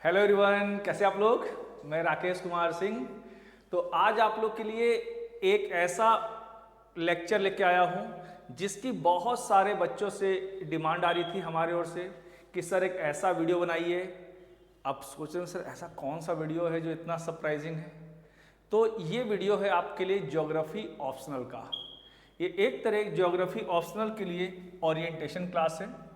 Hello everyone, कैसे आप लोग। मैं राकेश कुमार सिंह। तो आज आप लोग के लिए एक ऐसा लेक्चर लेके आया हूँ जिसकी बहुत सारे बच्चों से डिमांड आ रही थी हमारे ओर से कि सर एक ऐसा वीडियो बनाइए। आप सोच रहे हैं सर ऐसा कौन सा वीडियो है जो इतना सरप्राइजिंग है। तो ये वीडियो है आपके लिए ज्योग्राफी ऑप्शनल का। ये एक तरह ज्योग्राफी ऑप्शनल के लिए ओरिएंटेशन क्लास है।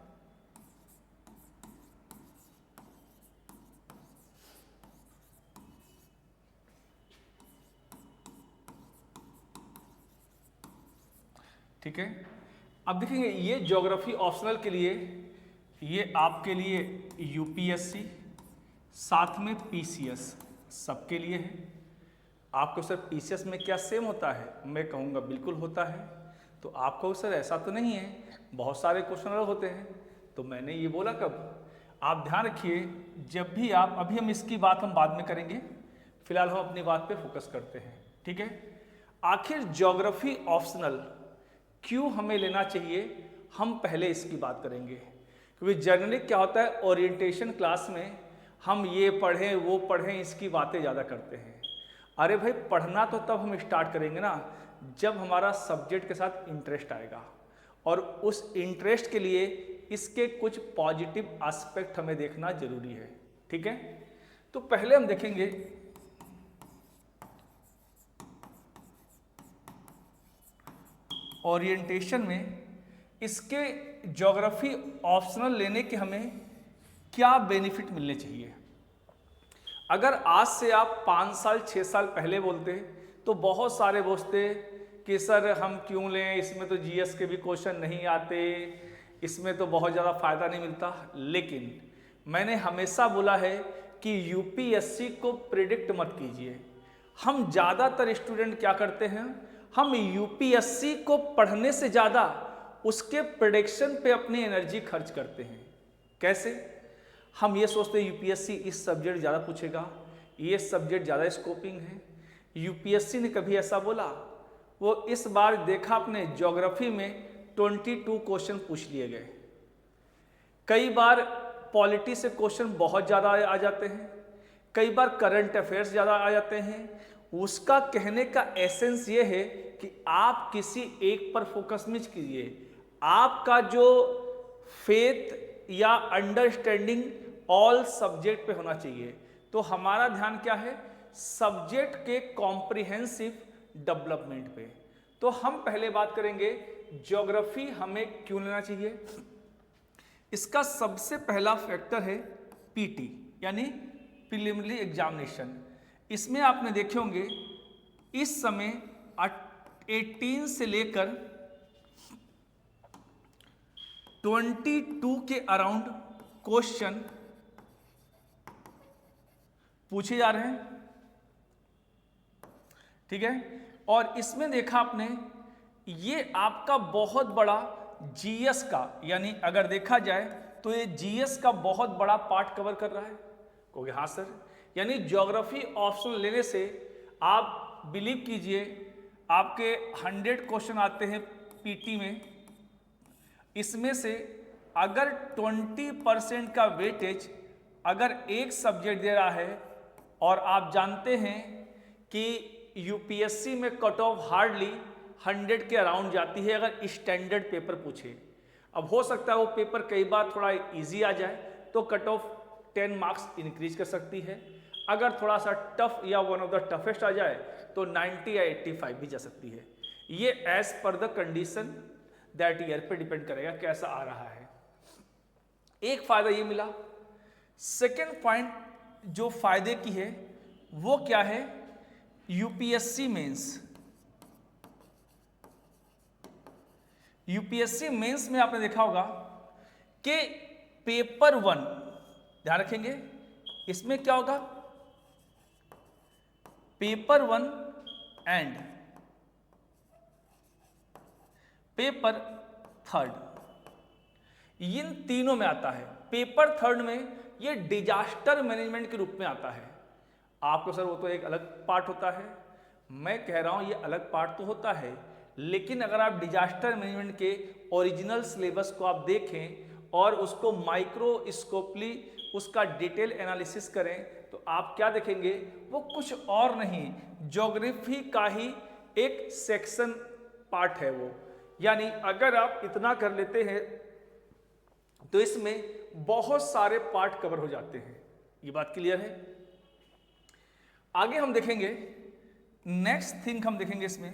ठीक है, अब देखेंगे ये ज्योग्राफी ऑप्शनल के लिए ये आपके लिए यूपीएससी साथ में पीसीएस सबके लिए है। आपको सर पीसीएस में क्या सेम होता है, मैं कहूँगा बिल्कुल होता है। तो आपको सर ऐसा तो नहीं है, बहुत सारे क्वेश्चन अलग होते हैं। तो मैंने ये बोला कब, आप ध्यान रखिए जब भी आप, अभी हम इसकी बात हम बाद में करेंगे, फिलहाल हम अपनी बात पे फोकस करते हैं। ठीक है, आखिर ज्योग्राफी ऑप्शनल क्यों हमें लेना चाहिए, हम पहले इसकी बात करेंगे। क्योंकि जनरली क्या होता है, ओरिएंटेशन क्लास में हम ये पढ़ें वो पढ़ें इसकी बातें ज़्यादा करते हैं। अरे भाई पढ़ना तो तब हम स्टार्ट करेंगे ना जब हमारा सब्जेक्ट के साथ इंटरेस्ट आएगा, और उस इंटरेस्ट के लिए इसके कुछ पॉजिटिव एस्पेक्ट हमें देखना जरूरी है। ठीक है, तो पहले हम देखेंगे ओरिएंटेशन में इसके ज्योग्राफी ऑप्शनल लेने के हमें क्या बेनिफिट मिलने चाहिए। अगर आज से आप 5 साल 6 साल पहले बोलते तो बहुत सारे बोलते कि सर हम क्यों लें, इसमें तो जीएस के भी क्वेश्चन नहीं आते, इसमें तो बहुत ज़्यादा फायदा नहीं मिलता। लेकिन मैंने हमेशा बोला है कि यूपीएससी को प्रिडिक्ट मत कीजिए। हम ज़्यादातर स्टूडेंट क्या करते हैं, हम यूपीएससी को पढ़ने से ज़्यादा उसके प्रेडिक्शन पे अपनी एनर्जी खर्च करते हैं। कैसे, हम ये सोचते हैं यूपीएससी इस सब्जेक्ट ज़्यादा पूछेगा, ये सब्जेक्ट ज़्यादा स्कोपिंग है। यूपीएससी ने कभी ऐसा बोला? वो इस बार देखा अपने ज्योग्राफी में 22 क्वेश्चन पूछ लिए गए। कई बार पॉलिटी से क्वेश्चन बहुत ज़्यादा आ जाते हैं, कई बार करंट अफेयर्स ज़्यादा आ जाते हैं। उसका कहने का एसेंस ये है कि आप किसी एक पर फोकस मत कीजिए, आपका जो फेथ या अंडरस्टैंडिंग ऑल सब्जेक्ट पे होना चाहिए। तो हमारा ध्यान क्या है, सब्जेक्ट के कॉम्प्रिहेंसिव डेवलपमेंट पे। तो हम पहले बात करेंगे ज्योग्राफी हमें क्यों लेना चाहिए। इसका सबसे पहला फैक्टर है पीटी यानी प्रीलिमिनरी एग्जामिनेशन। इसमें आपने देखे होंगे इस समय 18 से लेकर 22 के अराउंड क्वेश्चन पूछे जा रहे हैं। ठीक है, और इसमें देखा आपने ये आपका बहुत बड़ा जीएस का, यानी अगर देखा जाए तो ये जीएस का बहुत बड़ा पार्ट कवर कर रहा है। कहोगे हाँ सर, यानी ज्योग्राफी ऑप्शनल लेने से आप बिलीव कीजिए आपके 100 क्वेश्चन आते हैं पीटी में, इसमें से अगर 20% का वेटेज अगर एक सब्जेक्ट दे रहा है, और आप जानते हैं कि यूपीएससी में कट ऑफ हार्डली 100 के अराउंड जाती है अगर स्टैंडर्ड पेपर पूछे। अब हो सकता है वो पेपर कई बार थोड़ा इजी आ जाए तो कट ऑफ 10 मार्क्स इंक्रीज कर सकती है, अगर थोड़ा सा टफ या वन ऑफ द टफेस्ट आ जाए तो 90 या 85 भी जा सकती है। ये as per the condition that year पे डिपेंड करेगा कैसा आ रहा है। एक फायदा ये मिला। सेकेंड पॉइंट जो फायदे की है वो क्या है, यूपीएससी मेंस। यूपीएससी मेंस में आपने देखा होगा कि पेपर 1, ध्यान रखेंगे इसमें क्या होगा, पेपर 1 एंड पेपर 3, इन तीनों में आता है। पेपर 3 में ये डिजास्टर मैनेजमेंट के रूप में आता है। आपको सर वो तो एक अलग पार्ट होता है, मैं कह रहा हूं ये अलग पार्ट तो होता है, लेकिन अगर आप डिजास्टर मैनेजमेंट के ओरिजिनल सिलेबस को आप देखें और उसको माइक्रोस्कोपली उसका डिटेल एनालिसिस करें तो आप क्या देखेंगे, वो कुछ और नहीं, ज्योग्राफी का ही एक सेक्शन पार्ट है वो। यानी अगर आप इतना कर लेते हैं तो इसमें बहुत सारे पार्ट कवर हो जाते हैं। ये बात क्लियर है। आगे हम देखेंगे, नेक्स्ट थिंग हम देखेंगे इसमें,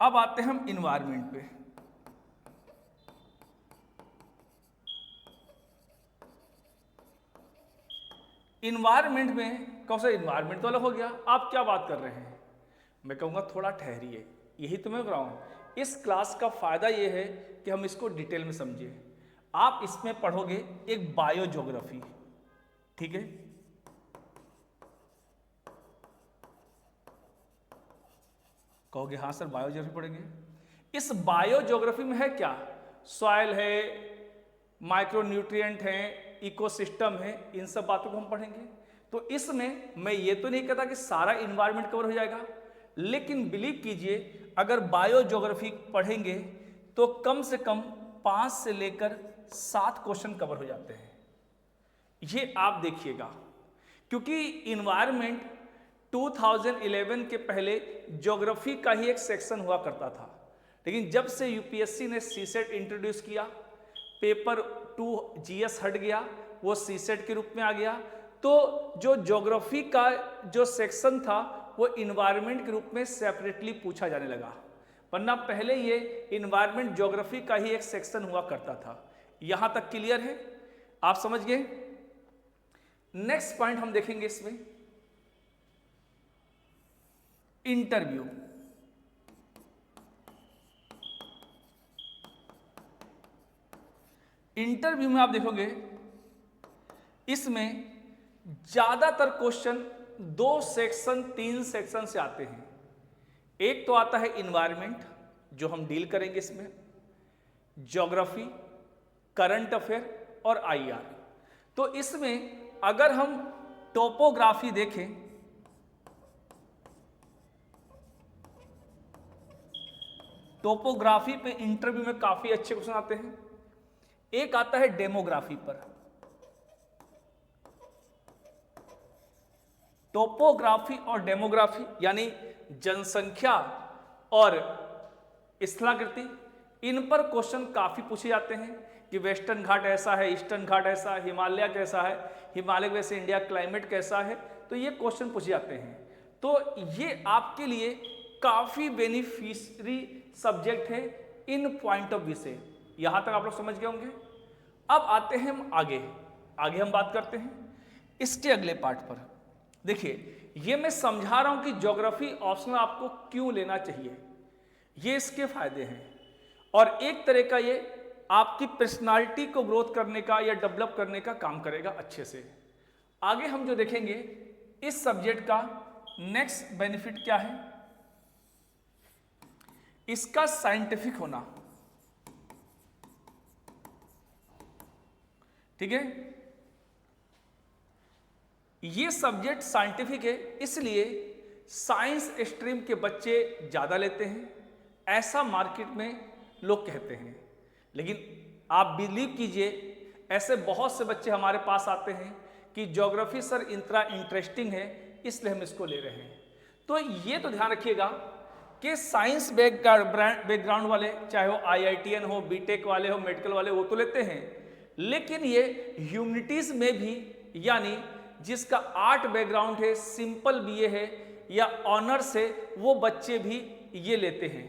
अब आते हैं हम इन्वायरमेंट पे। इन्वायरमेंट में कौन सा, इन्वायरमेंट तो अलग हो गया, आप क्या बात कर रहे हैं, मैं कहूँगा थोड़ा ठहरिए, यही तो मैं कह रहा हूँ। इस क्लास का फायदा ये है कि हम इसको डिटेल में समझिए। आप इसमें पढ़ोगे एक बायो ज्योग्राफी, ठीक है, कहोगे हाँ सर बायो ज्योग्राफी पढ़ेंगे। इस बायो ज्योग्राफी में है क्या, सॉइल है, माइक्रो न्यूट्रिएंट है, इकोसिस्टम है, इन सब बातों को हम पढ़ेंगे। तो इसमें मैं ये तो नहीं कहता कि सारा इन्वायरमेंट कवर हो जाएगा, लेकिन बिलीव कीजिए अगर बायो ज्योग्राफी पढ़ेंगे तो कम से कम 5 से लेकर 7 क्वेश्चन कवर हो जाते हैं। ये आप देखिएगा, क्योंकि इन्वायरमेंट 2011 के पहले ज्योग्राफी का ही एक सेक्शन हुआ करता था, लेकिन जब से यूपीएससी ने सीसेट इंट्रोड्यूस किया, पेपर 2 जीएस हट गया, वो सीसेट के रूप में आ गया, तो जो ज्योग्राफी का जो सेक्शन था वो इन्वायरमेंट के रूप में सेपरेटली पूछा जाने लगा, वरना पहले ये इन्वायरमेंट ज्योग्राफी का ही एक सेक्शन हुआ करता था। यहां तक क्लियर है, आप समझ गए। नेक्स्ट पॉइंट हम देखेंगे इसमें, इंटरव्यू। इंटरव्यू में आप देखोगे इसमें ज्यादातर क्वेश्चन 2 सेक्शन 3 सेक्शन से आते हैं। एक तो आता है इन्वायरमेंट जो हम डील करेंगे इसमें, ज्योग्राफी, करंट अफेयर और आईआर। तो इसमें अगर हम टोपोग्राफी देखें, टोपोग्राफी पे इंटरव्यू में काफी अच्छे क्वेश्चन आते हैं। एक आता है डेमोग्राफी पर, टोपोग्राफी और डेमोग्राफी यानी जनसंख्या और स्थलाकृति, इन पर क्वेश्चन काफी पूछे जाते हैं कि वेस्टर्न घाट ऐसा है, ईस्टर्न घाट ऐसा है, हिमालय कैसा है, हिमालय वैसे इंडिया क्लाइमेट कैसा है, तो ये क्वेश्चन पूछे जाते हैं। तो ये आपके लिए काफी बेनिफिशियरी सब्जेक्ट है इन पॉइंट ऑफ व्यू से। यहां तक आप लोग समझ गए होंगे। अब आते हैं हम आगे हम बात करते हैं इसके अगले पार्ट पर। देखिए, ये मैं समझा रहा हूं कि ज्योग्राफी ऑप्शनल आपको क्यों लेना चाहिए, ये इसके फायदे हैं, और एक तरह का ये आपकी पर्सनालिटी को ग्रोथ करने का या डेवलप करने का काम करेगा अच्छे से। आगे हम जो देखेंगे इस सब्जेक्ट का नेक्स्ट बेनिफिट क्या है, इसका साइंटिफिक होना, ठीक है। ये सब्जेक्ट साइंटिफिक है, इसलिए साइंस स्ट्रीम के बच्चे ज्यादा लेते हैं, ऐसा मार्केट में लोग कहते हैं। लेकिन आप बिलीव कीजिए, ऐसे बहुत से बच्चे हमारे पास आते हैं कि ज्योग्राफी सर इतना इंटरेस्टिंग है इसलिए हम इसको ले रहे हैं। तो ये तो ध्यान रखिएगा कि साइंस बैकग्राउंड वाले, चाहे वो IITN हो, बीटेक वाले हो, मेडिकल वाले, वो तो लेते हैं, लेकिन ये ह्यूमैनिटीज में भी, यानी जिसका आर्ट बैकग्राउंड है, सिंपल बीए है या ऑनर्स है, वो बच्चे भी ये लेते हैं।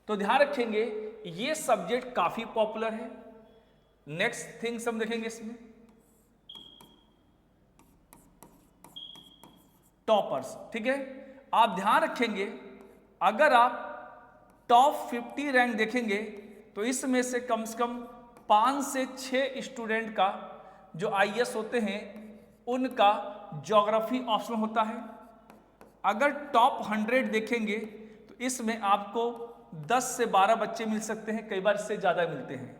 तो ध्यान रखेंगे ये सब्जेक्ट काफी पॉपुलर है। नेक्स्ट थिंग्स हम देखेंगे इसमें, टॉपर्स, ठीक है। आप ध्यान रखेंगे अगर आप टॉप 50 रैंक देखेंगे तो इसमें से कम 5 से 6 स्टूडेंट का जो IAS होते हैं उनका ज्योग्राफी ऑप्शनल होता है। अगर टॉप 100 देखेंगे तो इसमें आपको 10 से 12 बच्चे मिल सकते हैं, कई बार इससे ज़्यादा मिलते हैं।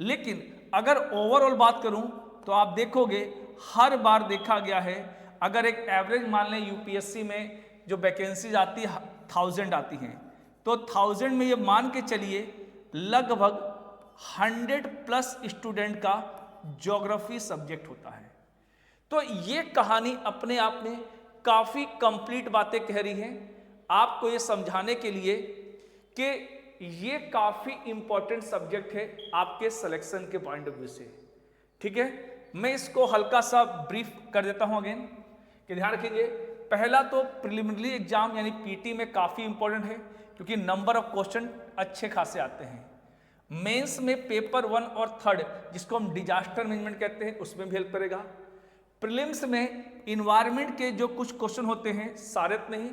लेकिन अगर ओवरऑल बात करूं तो आप देखोगे हर बार देखा गया है, अगर एक एवरेज मान लें यूपीएससी में जो वैकेंसीज आती है 1000 आती हैं, तो 1000 में ये मान के चलिए लगभग 100+ स्टूडेंट का ज्योग्राफी सब्जेक्ट होता है। तो ये कहानी अपने आप में काफी कंप्लीट बातें कह रही है आपको ये समझाने के लिए कि ये काफी इंपॉर्टेंट सब्जेक्ट है आपके सिलेक्शन के पॉइंट ऑफ व्यू से। ठीक है, मैं इसको हल्का सा ब्रीफ कर देता हूं अगेन कि ध्यान रखेंगे। पहला तो प्रिलिमिनरी एग्जाम यानी पीटी में काफी इंपॉर्टेंट है क्योंकि नंबर ऑफ क्वेश्चन अच्छे खासे आते हैं। मेंस में पेपर 1 और 3 जिसको हम डिजास्टर मैनेजमेंट कहते हैं उसमें भी हेल्प करेगा। प्रीलिम्स में इन्वायरमेंट के जो कुछ क्वेश्चन होते हैं, सारे नहीं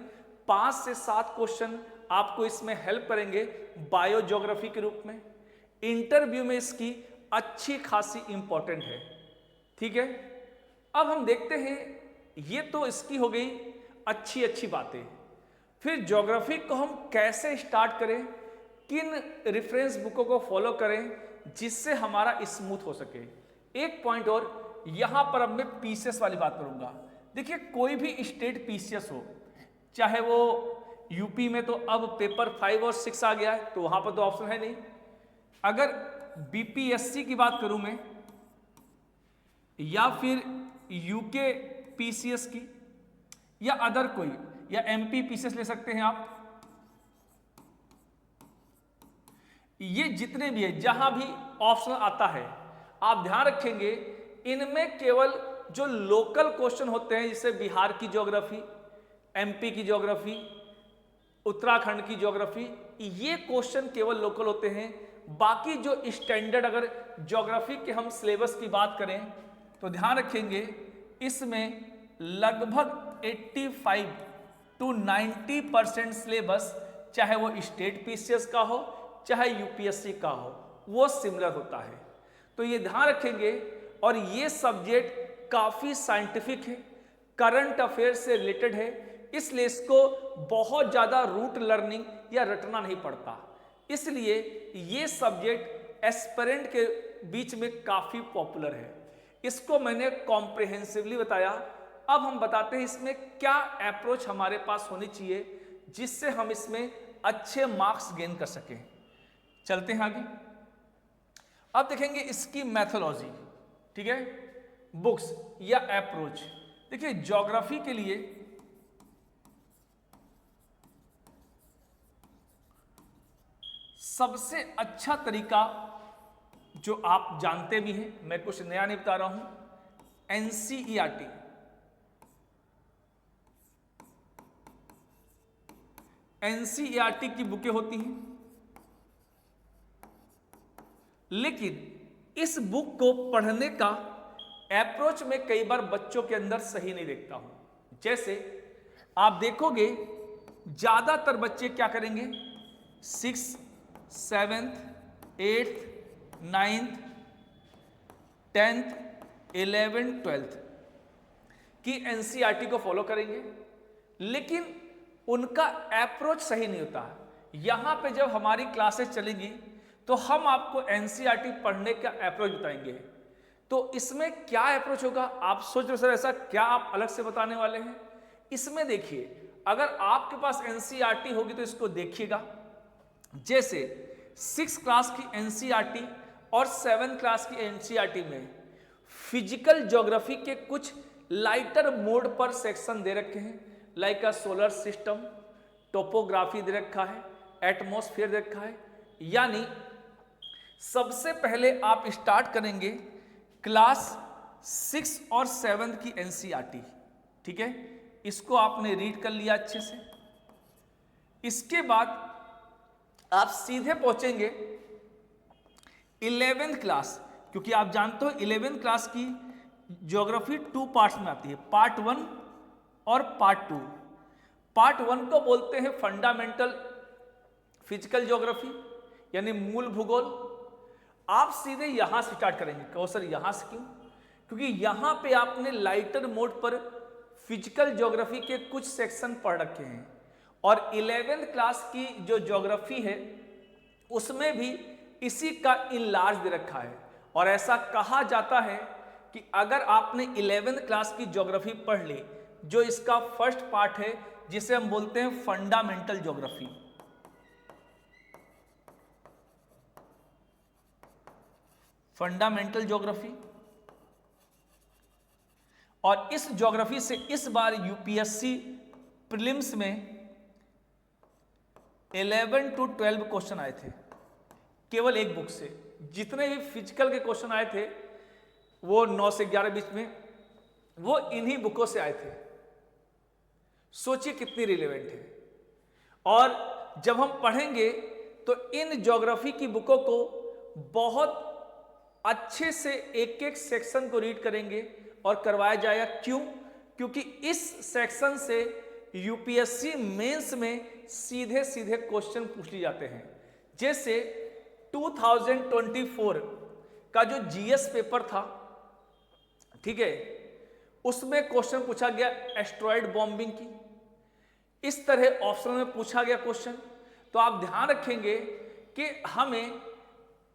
5 से 7 क्वेश्चन आपको इसमें हेल्प करेंगे बायो ज्योग्राफी के रूप में। इंटरव्यू में इसकी अच्छी खासी इंपॉर्टेंट है। ठीक है, अब हम देखते हैं, ये तो इसकी हो गई अच्छी अच्छी बातें। फिर ज्योग्राफी को हम कैसे स्टार्ट करें, किन रेफरेंस बुकों को फॉलो करें जिससे हमारा स्मूथ हो सके। एक पॉइंट और, यहां पर अब मैं पीसीएस वाली बात करूंगा। देखिए, कोई भी स्टेट पीसीएस हो, चाहे वो यूपी में तो अब पेपर 5 और 6 आ गया है तो वहां पर तो ऑप्शन है नहीं। अगर बीपीएससी की बात करूं मैं, या फिर यूके पीसीएस की, या अदर कोई, या एमपी पीसीएस ले सकते हैं आप, ये जितने भी है जहां भी ऑप्शन आता है, आप ध्यान रखेंगे इनमें केवल जो लोकल क्वेश्चन होते हैं, जैसे बिहार की ज्योग्राफी, एमपी की ज्योग्राफी, उत्तराखंड की ज्योग्राफी, ये क्वेश्चन केवल लोकल होते हैं। बाकी जो स्टैंडर्ड अगर ज्योग्राफी के हम सिलेबस की बात करें तो ध्यान रखेंगे इसमें लगभग 85 to 90% सिलेबस, चाहे वो स्टेट पीसीएस का हो चाहे यूपीएससी का हो, वो सिमिलर होता है। तो ये ध्यान रखेंगे। और ये सब्जेक्ट काफी साइंटिफिक है, करंट अफेयर से रिलेटेड है, इसलिए इसको बहुत ज्यादा रूट लर्निंग या रटना नहीं पड़ता। इसलिए ये सब्जेक्ट एस्पिरेंट के बीच में काफी पॉपुलर है। इसको मैंने कॉम्प्रिहेंसिवली बताया। अब हम बताते हैं इसमें क्या अप्रोच हमारे पास होनी चाहिए जिससे हम इसमें अच्छे मार्क्स गेन कर सकें। चलते हैं आगे। अब देखेंगे इसकी मैथोलॉजी। ठीक है, बुक्स या अप्रोच। देखिए, ज्योग्राफी के लिए सबसे अच्छा तरीका जो आप जानते भी हैं, मैं कुछ नया नहीं बता रहा हूं, एनसीईआरटी। एनसीईआरटी की बुकें होती हैं, लेकिन इस बुक को पढ़ने का अप्रोच में कई बार बच्चों के अंदर सही नहीं देखता हूं। जैसे आप देखोगे ज्यादातर बच्चे क्या करेंगे, 6, 7, 8, 9, 10, 11, 12 की एनसीईआरटी को फॉलो करेंगे, लेकिन उनका अप्रोच सही नहीं होता। यहां पे जब हमारी क्लासेस चलेंगी तो हम आपको एनसीईआरटी पढ़ने का अप्रोच बताएंगे। तो इसमें क्या अप्रोच होगा, आप सोच रहे हो सर ऐसा क्या आप अलग से बताने वाले हैं। इसमें देखिए, अगर आपके पास एनसीईआरटी होगी तो इसको देखिएगा। जैसे 6 क्लास की एनसीईआरटी और 7 क्लास की एनसीईआरटी में फिजिकल ज्योग्राफी के कुछ लाइटर मोड पर सेक्शन दे रखे हैं, like a solar system, topography दे रखा है, एटमॉस्फेयर दे रखा है। यानी सबसे पहले आप स्टार्ट करेंगे क्लास 6 और 7 की एनसीईआरटी। ठीक है, इसको आपने रीड कर लिया अच्छे से। इसके बाद आप सीधे पहुंचेंगे 11th क्लास, क्योंकि आप जानते हो 11th क्लास की ज्योग्राफी 2 पार्ट्स में आती है, पार्ट 1 और पार्ट 2। पार्ट 1 को बोलते हैं फंडामेंटल फिजिकल ज्योग्राफी यानी मूल भूगोल। आप सीधे यहां से स्टार्ट करेंगे। कहो सर यहां से क्यों? क्योंकि यहां पे आपने लाइटर मोड पर फिजिकल ज्योग्राफी के कुछ सेक्शन पढ़ रखे हैं, और 11th क्लास की जो ज्योग्राफी है उसमें भी इसी का इनलार्ज दे रखा है। और ऐसा कहा जाता है कि अगर आपने 11th क्लास की ज्योग्राफी पढ़ ली, जो इसका फर्स्ट पार्ट है जिसे हम बोलते हैं फंडामेंटल ज्योग्राफी, फंडामेंटल ज्योग्राफी और इस ज्योग्राफी से इस बार यूपीएससी प्रीलिम्स में 11 to 12 क्वेश्चन आए थे केवल एक बुक से। जितने भी फिजिकल के क्वेश्चन आए थे वो 9 से 11 बीच में, वो इन्हीं बुकों से आए थे। सोचिए कितनी रिलेवेंट है। और जब हम पढ़ेंगे तो इन ज्योग्राफी की बुकों को बहुत अच्छे से एक एक सेक्शन को रीड करेंगे और करवाया जाएगा। क्यों? क्योंकि इस सेक्शन से यूपीएससी मेंस में सीधे सीधे क्वेश्चन पूछ लिए जाते हैं। जैसे 2024 का जो जीएस पेपर था, ठीक है, उसमें क्वेश्चन पूछा गया एस्ट्रॉयड बॉम्बिंग की। इस तरह ऑप्शन में पूछा गया क्वेश्चन। तो आप ध्यान रखेंगे कि हमें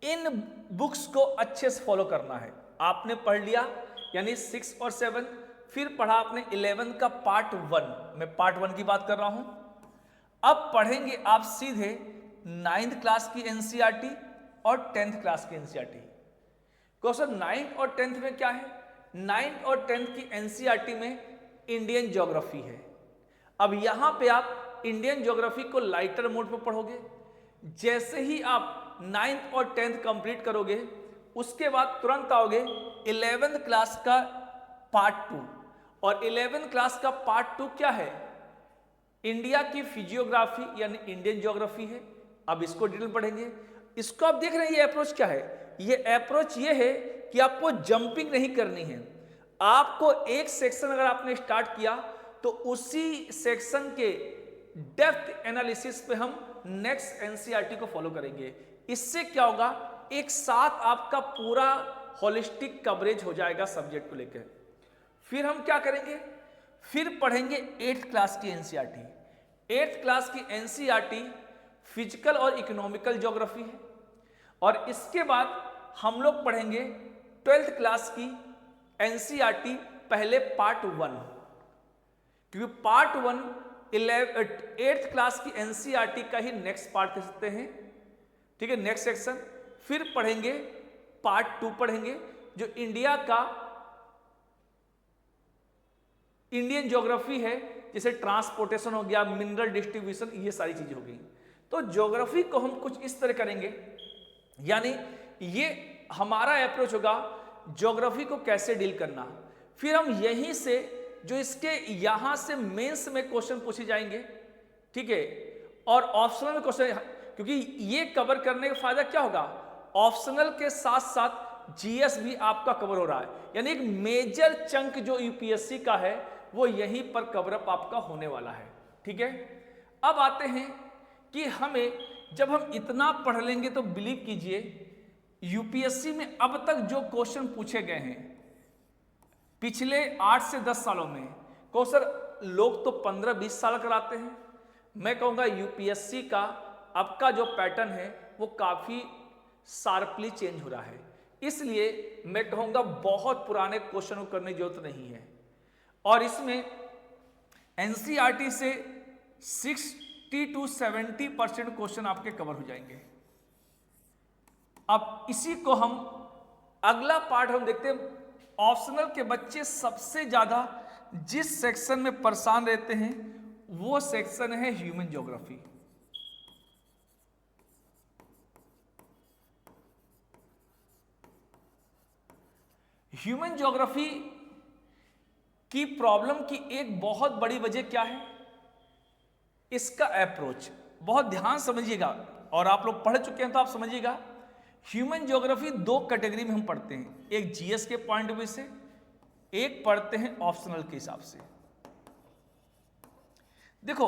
इन बुक्स को अच्छे से फॉलो करना है। आपने पढ़ लिया यानी 6 और 7, फिर पढ़ा आपने 11 का पार्ट 1, मैं पार्ट 1 की बात कर रहा हूं। अब पढ़ेंगे आप सीधे 9th क्लास की एनसीईआरटी और 10th क्लास की एनसीईआरटी। क्वेश्चन 9th और 10th में क्या है? 9th और 10th की एनसीईआरटी में इंडियन ज्योग्राफी है। अब यहां पे आप इंडियन ज्योग्राफी को लाइटर मोड पर पढ़ोगे। जैसे ही आप 9th और 10th कंप्लीट करोगे उसके बाद तुरंत आओगे 11th क्लास का पार्ट 2। और 11th क्लास का पार्ट 2 क्या है? इंडिया की फिजियोग्राफी यानी इंडियन ज्योग्राफी है। अब इसको डिटेल पढ़ेंगे। इसको आप देख रहे हैं ये अप्रोच क्या है? ये अप्रोच ये है कि आपको जंपिंग नहीं करनी है। आपको एक सेक्शन अगर आपने स्टार्ट किया तो उसी सेक्शन के डेप्थ एनालिसिस पे हम नेक्स्ट एनसीईआरटी को फॉलो करेंगे। इससे क्या होगा? एक साथ आपका पूरा होलिस्टिक कवरेज हो जाएगा सब्जेक्ट को लेकर। फिर हम क्या करेंगे? फिर पढ़ेंगे 8th क्लास की एनसीईआरटी। 8th क्लास की एनसीईआरटी फिजिकल और इकोनॉमिकल ज्योग्राफी है। और इसके बाद हम लोग पढ़ेंगे 12th क्लास की एनसीईआरटी, पहले पार्ट 1, क्योंकि पार्ट 1 8th क्लास की एनसीईआरटी का ही नेक्स्ट पार्ट कह सकते हैं, ठीक है, नेक्स्ट सेक्शन। फिर पढ़ेंगे पार्ट 2 पढ़ेंगे जो इंडिया का इंडियन ज्योग्राफी है, जैसे ट्रांसपोर्टेशन हो गया, मिनरल डिस्ट्रीब्यूशन, ये सारी चीजें हो गई। तो ज्योग्राफी को हम कुछ इस तरह करेंगे, यानी ये हमारा अप्रोच होगा ज्योग्राफी को कैसे डील करना। फिर हम यहीं से जो इसके यहां से मेंस में क्वेश्चन पूछे जाएंगे, ठीक है, और ऑप्शनल में क्वेश्चन, क्योंकि ये कवर करने का फायदा क्या होगा? ऑप्शनल के साथ साथ जीएस भी आपका कवर हो रहा है, यानी एक मेजर चंक जो यूपीएससी का है वो यहीं पर कवर अप आपका होने वाला है, ठीक है। अब आते हैं कि हमें जब हम इतना पढ़ लेंगे तो बिलीव कीजिए यूपीएससी में अब तक जो क्वेश्चन पूछे गए हैं पिछले 8 से 10 सालों में, क्वेश्चन लोग तो 15-20 साल कराते हैं, मैं कहूँगा यूपीएससी का अब का जो पैटर्न है वो काफ़ी शार्पली चेंज हो रहा है। इसलिए मैं कहूँगा बहुत पुराने क्वेश्चन को करने की जरूरत नहीं है। और इसमें एनसीईआरटी से 60 to 70% क्वेश्चन आपके कवर हो जाएंगे। अब इसी को हम अगला पार्ट हम देखते हैं। ऑप्शनल के बच्चे सबसे ज्यादा जिस सेक्शन में परेशान रहते हैं वो सेक्शन है ह्यूमन ज्योग्राफी। ह्यूमन ज्योग्राफी की प्रॉब्लम की एक बहुत बड़ी वजह क्या है? इसका अप्रोच बहुत ध्यान समझिएगा, और आप लोग पढ़ चुके हैं तो आप समझिएगा। ह्यूमन ज्योग्राफी 2 कैटेगरी में हम पढ़ते हैं, एक जीएस के पॉइंट ऑफ व्यू से, एक पढ़ते हैं ऑप्शनल के हिसाब से। देखो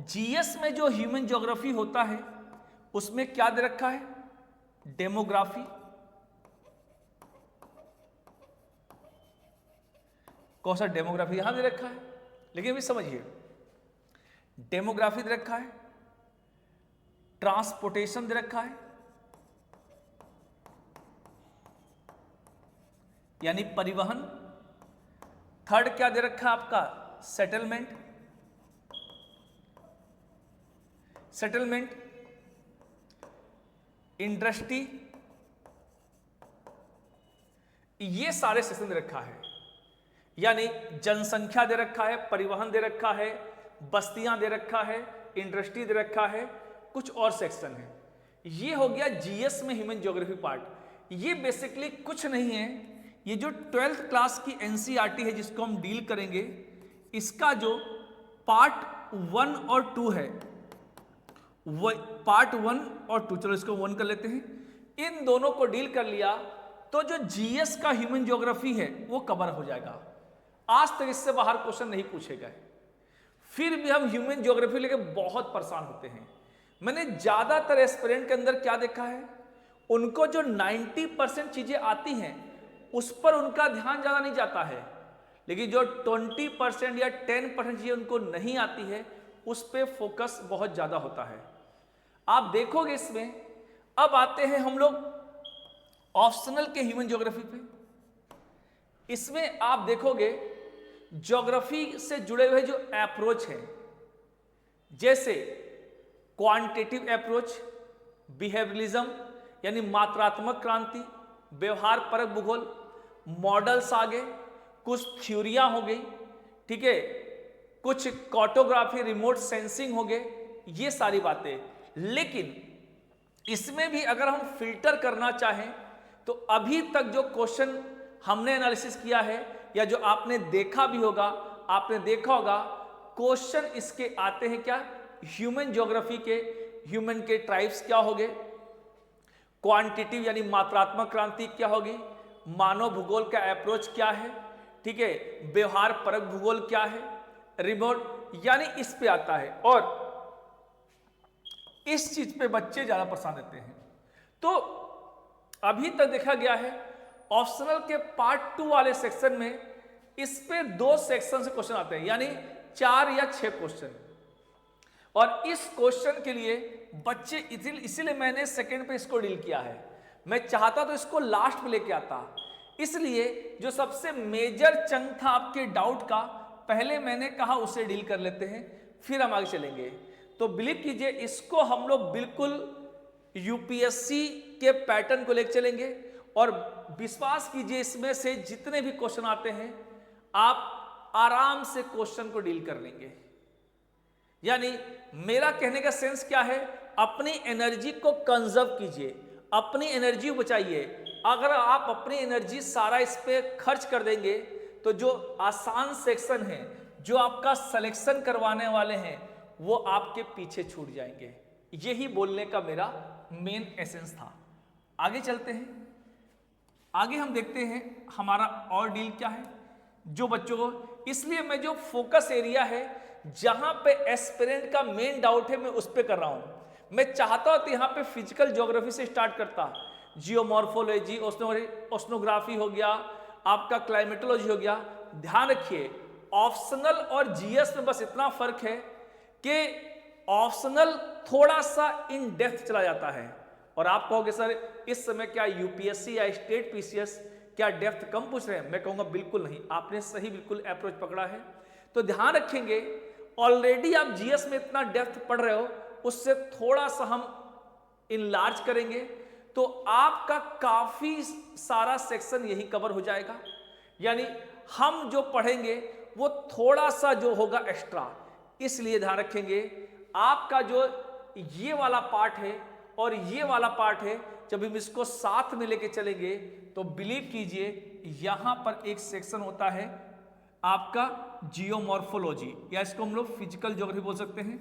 जीएस में जो ह्यूमन ज्योग्राफी होता है उसमें क्या दे रखा है? डेमोग्राफी, कौन सा डेमोग्राफी यहां दे रखा है, लेकिन अभी समझिए डेमोग्राफी दे रखा है, ट्रांसपोर्टेशन दे रखा है यानी परिवहन, थर्ड क्या दे रखा है आपका? सेटलमेंट, इंडस्ट्री, ये सारे सेक्शन दे रखा है। यानी जनसंख्या दे रखा है, परिवहन दे रखा है, बस्तियां दे रखा है, इंडस्ट्री दे रखा है, कुछ और सेक्शन है। ये हो गया जीएस में ह्यूमन ज्योग्राफी पार्ट। ये बेसिकली कुछ नहीं है, ये जो 12th क्लास की एनसीईआरटी है जिसको हम डील करेंगे, इसका जो पार्ट 1 और 2 है, वो पार्ट 1 और 2, चलो इसको 1 कर लेते हैं। इन दोनों को डील कर लिया तो जो जीएस का ह्यूमन ज्योग्राफी है वो कवर हो जाएगा। आज तक इससे बाहर क्वेश्चन नहीं पूछे गए, फिर भी हम ह्यूमन ज्योग्राफी लेके बहुत परेशान होते हैं। मैंने ज्यादातर एस्पिरेंट के अंदर क्या देखा है, उनको जो 90% चीजें आती हैं उस पर उनका ध्यान ज्यादा नहीं जाता है, लेकिन जो 20% या 10% चीजें उनको नहीं आती है उस पर फोकस बहुत ज्यादा होता है। आप देखोगे इसमें, अब आते हैं हम लोग ऑप्शनल के ह्यूमन ज्योग्राफी पे। इसमें आप देखोगे ज्योग्राफी से जुड़े हुए जो अप्रोच हैं, जैसे क्वांटिटेटिव अप्रोच, बिहेवियरलिज्म यानी मात्रात्मक क्रांति, व्यवहार परक भूगोल, मॉडल्स आ गए, कुछ थ्योरियां हो गई, ठीक है, कुछ कार्टोग्राफी, रिमोट सेंसिंग हो गए, ये सारी बातें। लेकिन इसमें भी अगर हम फिल्टर करना चाहें तो अभी तक जो क्वेश्चन हमने एनालिसिस किया है या जो आपने देखा भी होगा, आपने देखा होगा क्वेश्चन इसके आते हैं क्या, ह्यूमन ज्योग्राफी के, ह्यूमन के ट्राइब्स क्या हो गए, क्वांटिटिव यानी मात्रात्मक क्रांति क्या होगी, मानव भूगोल का अप्रोच क्या है, ठीक है, व्यवहार परक भूगोल क्या है, रिमोट, यानी इस पे आता है। और इस चीज पे बच्चे ज्यादा परेशान रहते हैं। तो अभी तक देखा गया है ऑप्शनल के पार्ट 2 वाले सेक्शन में इस पे 2 सेक्शन से क्वेश्चन आते हैं, यानी 4 या 6 क्वेश्चन। और इस क्वेश्चन के लिए बच्चे इसीलिए मैंने सेकंड पे इसको डील किया है। मैं चाहता तो इसको लास्ट में लेके आता, इसलिए जो सबसे मेजर चंक था आपके डाउट का, पहले मैंने कहा उसे डील कर लेते हैं, फिर हम आगे चलेंगे। तो बिलीव कीजिए इसको हम लोग बिल्कुल यूपीएससी के पैटर्न को लेकर चलेंगे, और विश्वास कीजिए इसमें से जितने भी क्वेश्चन आते हैं आप आराम से क्वेश्चन को डील कर लेंगे। यानी मेरा कहने का सेंस क्या है, अपनी एनर्जी को कंजर्व कीजिए, अपनी एनर्जी बचाइए। अगर आप अपनी एनर्जी सारा इस पे खर्च कर देंगे तो जो आसान सेक्शन है, जो आपका सिलेक्शन करवाने वाले हैं, वो आपके पीछे छूट जाएंगे। यही बोलने का मेरा मेन एसेंस था। आगे चलते हैं, आगे हम देखते हैं हमारा और डील क्या है जो बच्चों को, इसलिए मैं जो फोकस एरिया है जहां पे एस्पिरेंट का मेन डाउट है मैं उस पे कर रहा हूं। मैं चाहता हूं तो यहां पे फिजिकल ज्योग्राफी से स्टार्ट करता, जियोमॉर्फोलॉजी, ओशनोग्राफी हो गया, आपका क्लाइमेटोलॉजी हो गया। ध्यान रखिए ऑप्शनल और जीएस में बस इतना फर्क है कि ऑप्शनल थोड़ा सा इन डेप्थ चला जाता है, और आप कहोगे सर इस समय क्या यूपीएससी या स्टेट पीसीएस क्या डेप्थ कम पूछ रहे हैं? मैं कहूंगा बिल्कुल नहीं, आपने सही बिल्कुल अप्रोच पकड़ा है। तो ध्यान रखेंगे ऑलरेडी आप जीएस में इतना डेप्थ पढ़ रहे हो, उससे थोड़ा सा हम इनलार्ज करेंगे तो आपका काफी सारा सेक्शन यही कवर हो जाएगा। यानी हम जो पढ़ेंगे वो थोड़ा सा जो होगा एक्स्ट्रा, इसलिए ध्यान रखेंगे आपका जो ये वाला पार्ट है और ये वाला पार्ट है, जब हम इसको साथ में लेके चलेंगे तो बिलीव कीजिए यहां पर एक सेक्शन होता है आपका जियोमॉर्फोलॉजी, या इसको हम लोग फिजिकल ज्योग्राफी बोल सकते हैं।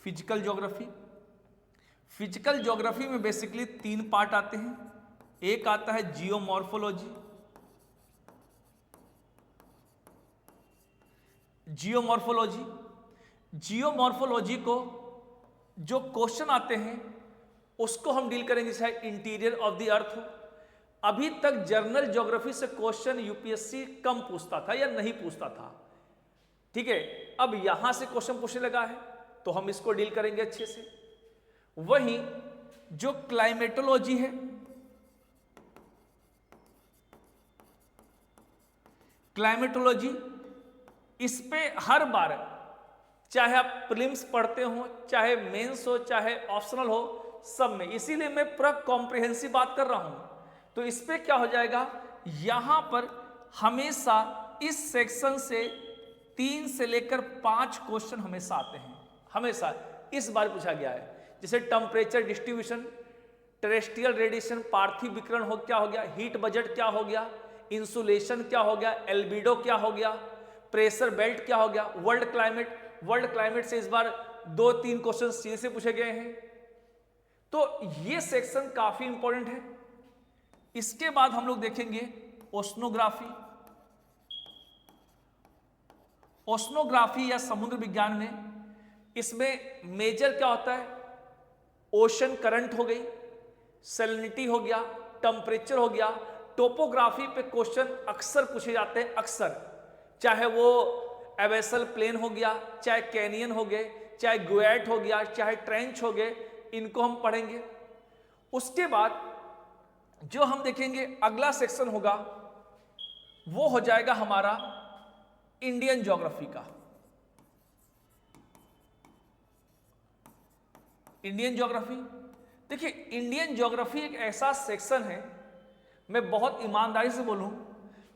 फिजिकल ज्योग्राफी, फिजिकल ज्योग्राफी में बेसिकली 3 पार्ट आते हैं। एक आता है जियोमॉर्फोलॉजी, जियोमॉर्फोलॉजी जियोमॉर्फोलॉजी को जो क्वेश्चन आते हैं उसको हम डील करेंगे चाहे इंटीरियर ऑफ द अर्थ हो। अभी तक जनरल ज्योग्राफी से क्वेश्चन यूपीएससी कम पूछता था या नहीं पूछता था, ठीक है। अब यहां से क्वेश्चन पूछने लगा है तो हम इसको डील करेंगे अच्छे से। वहीं जो क्लाइमेटोलॉजी है, क्लाइमेटोलॉजी इस पे हर बार चाहे आप प्रीलिम्स पढ़ते हो, चाहे मेंस हो, चाहे ऑप्शनल हो, सब में, इसीलिए मैं पूरा कॉम्प्रिहेंसिव बात कर रहा हूं। तो इस पे क्या हो जाएगा, यहां पर हमेशा इस सेक्शन से 3 से लेकर 5 क्वेश्चन हमेशा आते हैं, हमेशा इस बार पूछा गया है। जैसे टेम्परेचर डिस्ट्रीब्यूशन, टेरेस्ट्रियल रेडिएशन, पार्थिव विकिरण हो क्या हो गया, हीट बजट क्या हो गया, इंसुलेशन क्या हो गया, एल्बिडो क्या हो गया, प्रेशर बेल्ट क्या हो गया, वर्ल्ड क्लाइमेट से इस बार 2-3 क्वेश्चन सीधे से पूछे गए हैं। तो ये सेक्शन काफी इंपॉर्टेंट है। इसके बाद हम लोग देखेंगे ओशनोग्राफी। ओशनोग्राफी या समुद्र विज्ञान में इसमें मेजर क्या होता है, ओशन करंट हो गई, सैलिनिटी हो गया, टेम्परेचर हो गया। टोपोग्राफी पे क्वेश्चन अक्सर पूछे जाते हैं, अक्सर, चाहे वो एबेसल प्लेन हो गया, चाहे कैनियन हो गए, चाहे गुएट हो गया, चाहे ट्रेंच हो गए, इनको हम पढ़ेंगे। उसके बाद जो हम देखेंगे अगला सेक्शन होगा वो हो जाएगा हमारा इंडियन ज्योग्राफी का। इंडियन ज्योग्राफी, देखिए इंडियन ज्योग्राफी एक ऐसा सेक्शन है, मैं बहुत ईमानदारी से बोलूं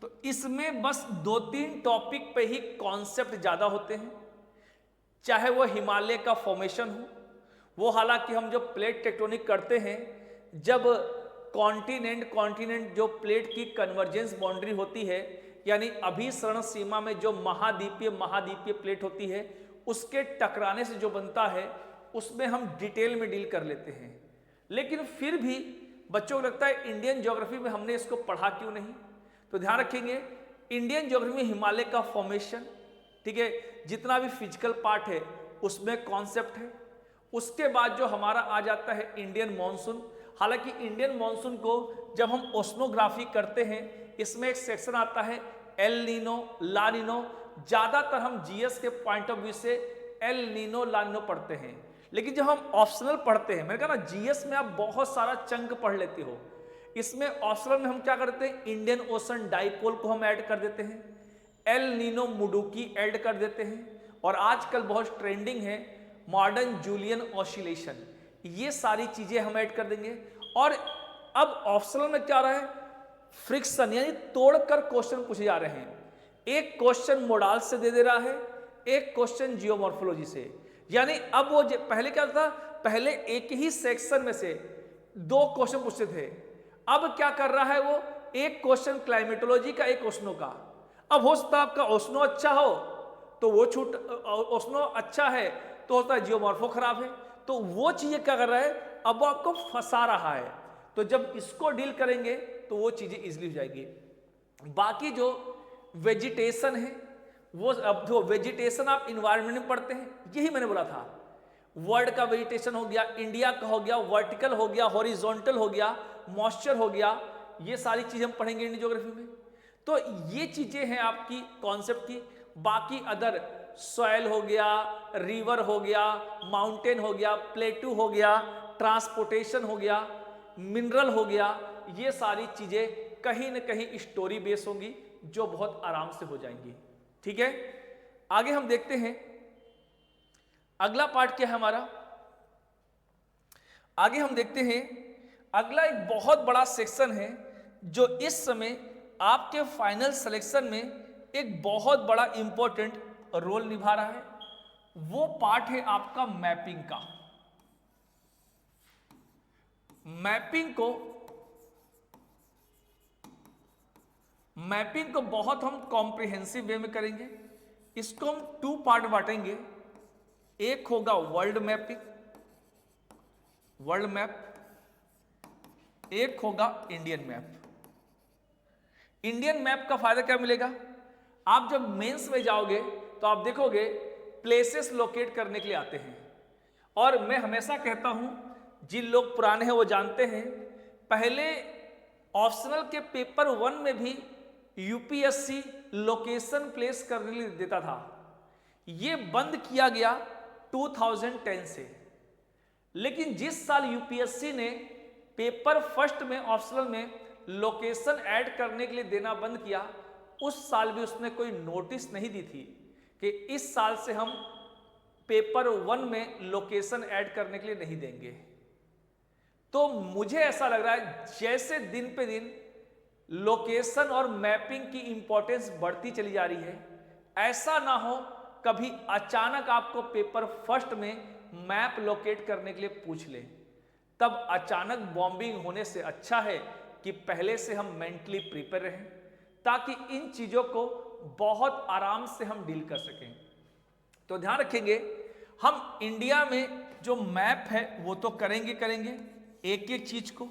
तो इसमें बस 2-3 टॉपिक पे ही कॉन्सेप्ट ज्यादा होते हैं। चाहे वो हिमालय का फॉर्मेशन हो, वो हालांकि हम जो प्लेट टेक्टोनिक करते हैं, जब कॉन्टिनेंट जो प्लेट की कन्वर्जेंस बाउंड्री होती है, यानी अभिसरण सीमा में जो महाद्वीपीय प्लेट होती है, उसके टकराने से जो बनता है, उसमें हम डिटेल में डील कर लेते हैं। लेकिन फिर भी बच्चों को लगता है इंडियन ज्योग्राफी में हमने इसको पढ़ा क्यों नहीं, तो ध्यान रखेंगे इंडियन ज्योग्राफी में हिमालय का फॉर्मेशन, ठीक है, जितना भी फिजिकल पार्ट है उसमें कॉन्सेप्ट है। उसके बाद जो हमारा आ जाता है इंडियन मॉनसून। हालांकि इंडियन मॉनसून को जब हम ओशनोग्राफी करते हैं, इसमें एक सेक्शन आता है एल नीनो, ला नीनो। ज्यादातर हम जीएस के पॉइंट ऑफ व्यू से एल नीनो, ला नीनो पढ़ते हैं, लेकिन जब हम ऑप्शनल पढ़ते हैं, मैंने कहा ना जीएस में आप बहुत सारा चंक पढ़ लेते हो, इसमें ऑप्शनल में हम क्या करते हैं, इंडियन ओशन डाइपोल को हम ऐड कर देते हैं, एल नीनो मुडुकी ऐड कर देते हैं, और आजकल बहुत ट्रेंडिंग है मॉडर्न जूलियन ऑसिलेशन, ये सारी चीजें हम ऐड कर देंगे। और अब ऑप्शनल में क्या रहा है, फ्रिक्शन यानी तोड़कर क्वेश्चन पूछे जा रहे हैं। एक क्वेश्चन मोडाल से दे रहा है, एक क्वेश्चन जियोमॉर्फोलॉजी से। यानी अब वो पहले क्या था, पहले एक ही सेक्शन में से 2 क्वेश्चन पूछते थे, अब क्या कर रहा है वो, एक क्वेश्चन क्लाइमेटोलॉजी का, एक ओशनो का। अब हो सकता है आपका ओशनो अच्छा हो तो वो ओशनो अच्छा है तो होता है जियोमॉर्फो खराब है, तो वो चीजें क्या कर रहा है, अब वो आपको फंसा रहा है। तो जब इसको डील करेंगे तो वो चीजें इजीली हो जाएगी। बाकी जो वेजिटेशन है, वो अब जो वेजिटेशन आप इन्वायरमेंट में पढ़ते हैं, यही मैंने बोला था, वर्ल्ड का वेजिटेशन हो गया, इंडिया का हो गया, वर्टिकल हो गया, हॉरिजॉन्टल हो गया, मॉइस्चर हो गया, ये सारी चीजें हम पढ़ेंगे इंडियन ज्योग्राफी में। तो ये चीजें हैं आपकी कॉन्सेप्ट की। बाकी अदर सॉइल हो गया, रिवर हो गया, माउंटेन हो गया, प्लेटू हो गया, ट्रांसपोर्टेशन हो गया, मिनरल हो गया, ये सारी चीजें कहीं ना कहीं स्टोरी बेस होंगी जो बहुत आराम से हो जाएंगी। ठीक है, आगे हम देखते हैं अगला पार्ट क्या है हमारा। आगे हम देखते हैं अगला एक बहुत बड़ा सेक्शन है जो इस समय आपके फाइनल सिलेक्शन में एक बहुत बड़ा इंपॉर्टेंट रोल निभा रहा है। वो पार्ट है आपका मैपिंग का। मैपिंग को बहुत हम कॉम्प्रिहेंसिव वे में करेंगे। इसको हम 2 पार्ट बांटेंगे। एक होगा वर्ल्ड मैप, एक होगा इंडियन मैप। इंडियन मैप का फायदा क्या मिलेगा, आप जब मेंस में जाओगे तो आप देखोगे प्लेसेस लोकेट करने के लिए आते हैं। और मैं हमेशा कहता हूं, जिन लोग पुराने हैं वो जानते हैं, पहले ऑप्शनल के पेपर 1 में भी यूपीएससी लोकेशन प्लेस करने के लिए देता था। ये बंद किया गया 2010 से। लेकिन जिस साल यूपीएससी ने पेपर फर्स्ट में ऑप्शनल में लोकेशन ऐड करने के लिए देना बंद किया, उस साल भी उसने कोई नोटिस नहीं दी थी कि इस साल से हम पेपर 1 में लोकेशन ऐड करने के लिए नहीं देंगे। तो मुझे ऐसा लग रहा है जैसे दिन पे दिन लोकेशन और मैपिंग की इंपॉर्टेंस बढ़ती चली जा रही है, ऐसा ना हो कभी अचानक आपको पेपर फर्स्ट में मैप लोकेट करने के लिए पूछ ले, तब अचानक बॉम्बिंग होने से अच्छा है कि पहले से हम मेंटली प्रिपेयर रहें, ताकि इन चीजों को बहुत आराम से हम डील कर सकें। तो ध्यान रखेंगे, हम इंडिया में जो मैप है वो तो करेंगे एक एक चीज को।